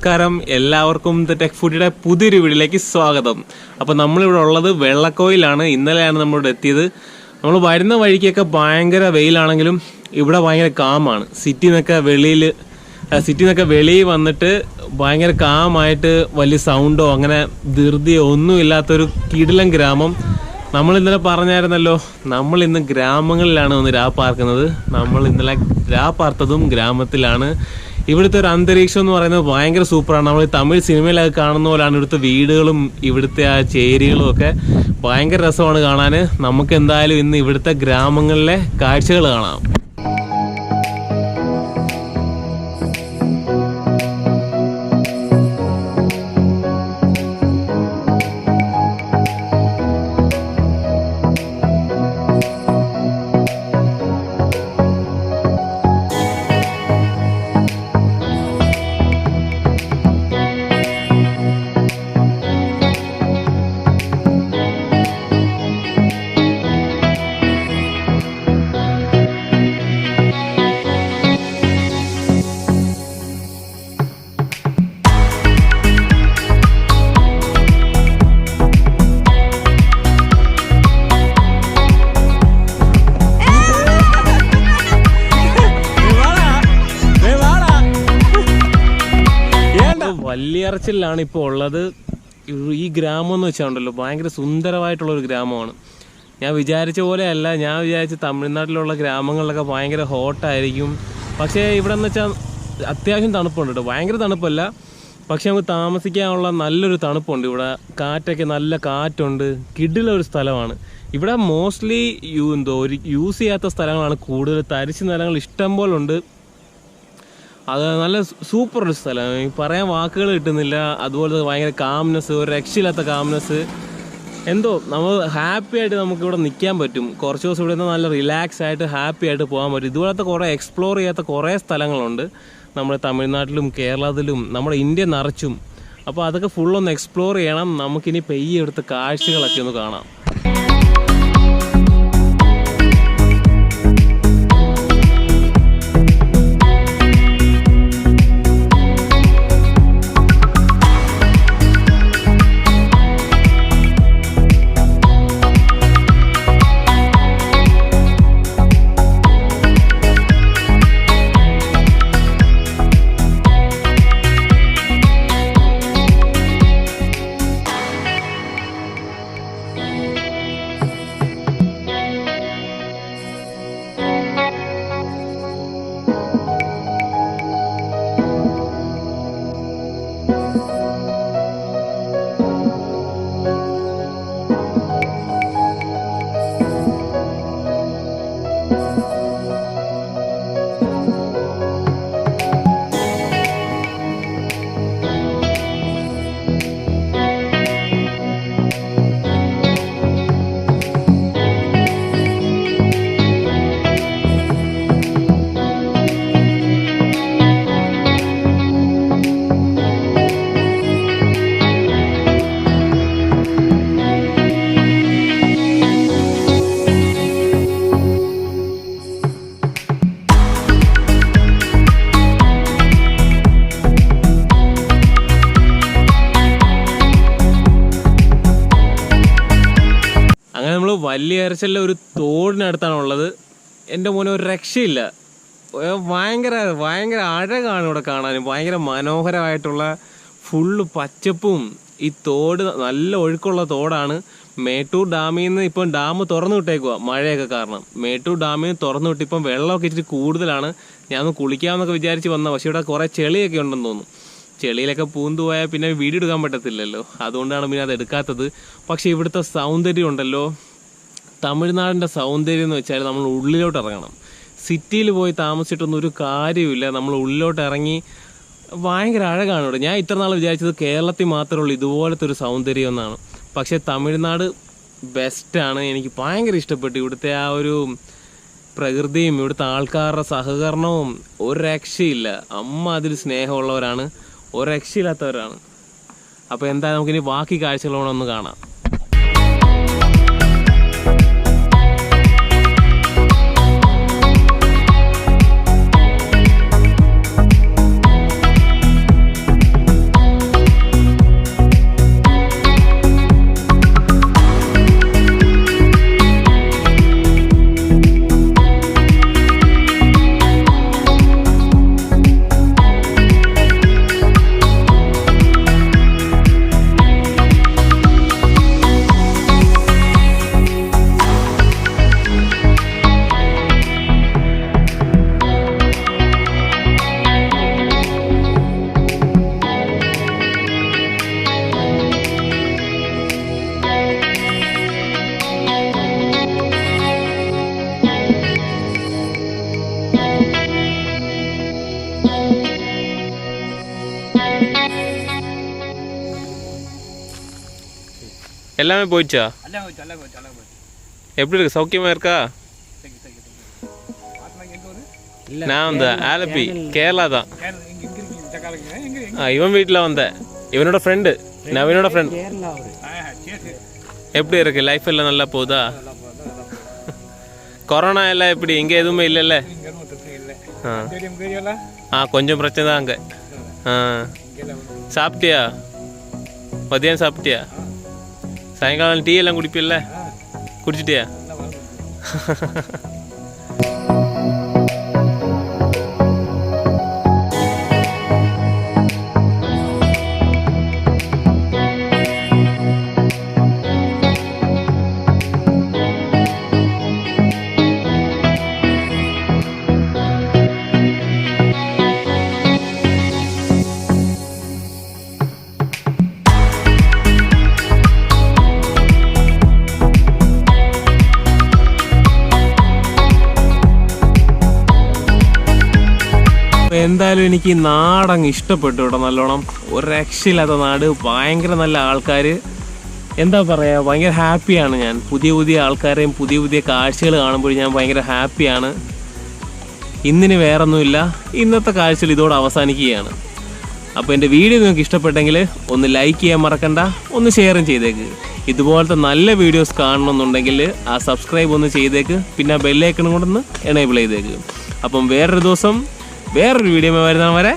നമസ്കാരം എല്ലാവർക്കും TheTechFoodie പുതിയൊരു വീഡിയോയിലേക്ക് സ്വാഗതം. അപ്പോൾ നമ്മളിവിടെ ഉള്ളത് വെള്ളക്കോയിലാണ്. ഇന്നലെയാണ് നമ്മളിവിടെ എത്തിയത്. നമ്മൾ വരുന്ന വഴിക്കൊക്കെ ഭയങ്കര വെയിലാണെങ്കിലും ഇവിടെ ഭയങ്കര കാമാണ്. സിറ്റിയിൽ നിന്നൊക്കെ വെളിയിൽ വന്നിട്ട് ഭയങ്കര കാമായിട്ട് വലിയ സൗണ്ടോ അങ്ങനെ ധൃതിയോ ഒന്നും ഇല്ലാത്തൊരു കിടിലൻ ഗ്രാമം. നമ്മൾ ഇന്നലെ പറഞ്ഞായിരുന്നല്ലോ, നമ്മൾ ഇന്ന് ഗ്രാമങ്ങളിലാണ് വന്ന് രാപ്പാർക്കുന്നത്. നമ്മൾ ഇന്നലെ രാപ്പാർത്തതും ഗ്രാമത്തിലാണ്. ഇവിടുത്തെ ഒരു അന്തരീക്ഷം എന്ന് പറയുന്നത് ഭയങ്കര സൂപ്പറാണ്. നമ്മൾ തമിഴ് സിനിമയിലൊക്കെ കാണുന്ന പോലെയാണ് ഇവിടുത്തെ വീടുകളും ഇവിടുത്തെ ആ ചേരികളും ഒക്കെ. ഭയങ്കര രസമാണ് കാണാൻ. നമുക്ക് എന്തായാലും ഇന്ന് ഇവിടുത്തെ ഗ്രാമങ്ങളിലെ കാഴ്ചകൾ കാണാം. വല്യറച്ചിലാണ് ഇപ്പോൾ ഉള്ളത്. ഈ ഗ്രാമം എന്ന് വെച്ചാൽ ഉണ്ടല്ലോ ഭയങ്കര സുന്ദരമായിട്ടുള്ളൊരു ഗ്രാമമാണ്. ഞാൻ വിചാരിച്ച പോലെയല്ല. ഞാൻ വിചാരിച്ച തമിഴ്നാട്ടിലുള്ള ഗ്രാമങ്ങളിലൊക്കെ ഭയങ്കര ഹോട്ടായിരിക്കും. പക്ഷേ ഇവിടെ എന്ന് വെച്ചാൽ അത്യാവശ്യം തണുപ്പുണ്ട് കേട്ടോ. ഭയങ്കര തണുപ്പല്ല, പക്ഷെ നമുക്ക് താമസിക്കാനുള്ള നല്ലൊരു തണുപ്പുണ്ട്. ഇവിടെ കാറ്റൊക്കെ നല്ല കാറ്റുണ്ട്. കിടിലൊരു സ്ഥലമാണ്. ഇവിടെ മോസ്റ്റ്ലി യൂസ് ചെയ്യാത്ത സ്ഥലങ്ങളാണ് കൂടുതൽ. തരിശ് നിലങ്ങൾ ഇഷ്ടം പോലെ ഉണ്ട്. അത് നല്ല സൂപ്പർ ഒരു സ്ഥലം, പറയാൻ വാക്കുകൾ കിട്ടുന്നില്ല. അതുപോലെ ഭയങ്കര കാംനെസ്, ഒരു രക്ഷയില്ലാത്ത കാംനെസ്. എന്തോ നമ്മൾ ഹാപ്പി ആയിട്ട് നമുക്കിവിടെ നിൽക്കാൻ പറ്റും. കുറച്ച് ദിവസം ഇവിടെ നിന്ന് നല്ല റിലാക്സ് ആയിട്ട് ഹാപ്പി ആയിട്ട് പോകാൻ പറ്റും. ഇതുപോലത്തെ കുറേ എക്സ്പ്ലോർ ചെയ്യാത്ത കുറേ സ്ഥലങ്ങളുണ്ട് നമ്മുടെ തമിഴ്നാട്ടിലും കേരളത്തിലും നമ്മുടെ ഇന്ത്യ നിറച്ചും. അപ്പോൾ അതൊക്കെ ഫുള്ളൊന്ന് എക്സ്പ്ലോർ ചെയ്യണം. നമുക്കിനി പെയ്യെ എടുത്ത കാഴ്ചകളൊക്കെ ഒന്ന് കാണാം. വല്യറച്ചിലെ ഒരു തോടിനടുത്താണുള്ളത്. എൻ്റെ മോനെ ഒരു രക്ഷയില്ല. ഭയങ്കര അഴകാണ് ഇവിടെ കാണാനും. ഭയങ്കര മനോഹരമായിട്ടുള്ള ഫുള്ള് പച്ചപ്പും. ഈ തോട് നല്ല ഒഴുക്കുള്ള തോടാണ്. മേട്ടൂർ ഡാമിൽ നിന്ന് ഇപ്പം ഡാം തുറന്നു വിട്ടേക്കുക, മഴയൊക്കെ കാരണം. മേട്ടൂർ ഡാമിൽ നിന്ന് തുറന്നു വിട്ട് ഇപ്പം വെള്ളമൊക്കെ ഇച്ചിരി കൂടുതലാണ്. ഞാനൊന്ന് കുളിക്കാമെന്നൊക്കെ വിചാരിച്ച് വന്ന, പക്ഷെ ഇവിടെ കുറേ ചെളിയൊക്കെ ഉണ്ടെന്ന് തോന്നുന്നു. ചെളിയിലൊക്കെ പൂന്തുപോയാൽ പിന്നെ വീഡിയോ എടുക്കാൻ പറ്റത്തില്ലല്ലോ. അതുകൊണ്ടാണ് പിന്നെ അത് എടുക്കാത്തത്. പക്ഷെ ഇവിടുത്തെ സൗന്ദര്യം ഉണ്ടല്ലോ, തമിഴ്നാടിൻ്റെ സൗന്ദര്യം എന്ന് വെച്ചാൽ നമ്മൾ ഉള്ളിലോട്ട് ഇറങ്ങണം. സിറ്റിയിൽ പോയി താമസിച്ചിട്ടൊന്നും ഒരു കാര്യമില്ല. നമ്മൾ ഉള്ളിലോട്ട് ഇറങ്ങി ഭയങ്കര അഴകാണ് ഇവിടെ. ഞാൻ ഇത്ര നാൾ വിചാരിച്ചത് കേരളത്തിൽ മാത്രമേ ഉള്ളൂ ഇതുപോലത്തെ ഒരു സൗന്ദര്യം എന്നാണ്. പക്ഷേ തമിഴ്നാട് ബെസ്റ്റാണ്. എനിക്ക് ഭയങ്കര ഇഷ്ടപ്പെട്ടു. ഇവിടുത്തെ ആ ഒരു പ്രകൃതിയും ഇവിടുത്തെ ആൾക്കാരുടെ സഹകരണവും ഒരു രക്ഷയില്ല. അതിൽ സ്നേഹമുള്ളവരാണ്, ഒരു രക്ഷയില്ലാത്തവരാണ്. അപ്പോൾ എന്താ, നമുക്കിനി ബാക്കി കാഴ്ചകളോടൊന്ന് കാണാം. எல்லாமே போயிடுச்சா? எப்படி இருக்கு? சௌக்கியமா இருக்கா? நான் வந்த ஆலப்பி கேரளா தான். இவன் வீட்டில் வந்தேன். இவனோட ஃப்ரெண்டு, நவீனோட ஃப்ரெண்ட். எப்படி இருக்கு? லைஃப் எல்லாம் நல்லா போகுதா? கொரோனா எல்லாம் எப்படி? இங்கே எதுவுமே இல்லைல்ல? கொஞ்சம் பிரச்சனை தான் அங்கே. சாப்பிட்டியா? மதியானம் சாப்பிட்டியா? சாயங்காலம் டீ எல்லாம் குடிப்பில்ல? குடிச்சிட்டியா? എന്തായാലും എനിക്ക് ഈ നാടങ്ങ് ഇഷ്ടപ്പെട്ടു കേട്ടോ നല്ലോണം. ഒരു രക്ഷയില്ലാത്ത നാട്, ഭയങ്കര നല്ല ആൾക്കാർ. എന്താ പറയുക, ഭയങ്കര ഹാപ്പിയാണ് ഞാൻ. പുതിയ പുതിയ ആൾക്കാരെയും പുതിയ പുതിയ കാഴ്ചകൾ കാണുമ്പോൾ ഞാൻ ഭയങ്കര ഹാപ്പിയാണ്. ഇന്നിന് വേറൊന്നുമില്ല, ഇന്നത്തെ കാഴ്ചകൾ ഇതോടെ അവസാനിക്കുകയാണ്. അപ്പോൾ എൻ്റെ വീഡിയോ നിങ്ങൾക്ക് ഇഷ്ടപ്പെട്ടെങ്കിൽ ഒന്ന് ലൈക്ക് ചെയ്യാൻ മറക്കണ്ട, ഒന്ന് ഷെയറും ചെയ്തേക്ക്. ഇതുപോലത്തെ നല്ല വീഡിയോസ് കാണണമെന്നുണ്ടെങ്കിൽ ആ സബ്സ്ക്രൈബ് ഒന്ന് ചെയ്തേക്ക്, പിന്നെ ബെല്ലൈക്കണും കൊണ്ടൊന്ന് എനേബിൾ ചെയ്തേക്ക്. അപ്പം വേറൊരു ദിവസം വേറൊരു വീഡിയോ വരുന്നവരെ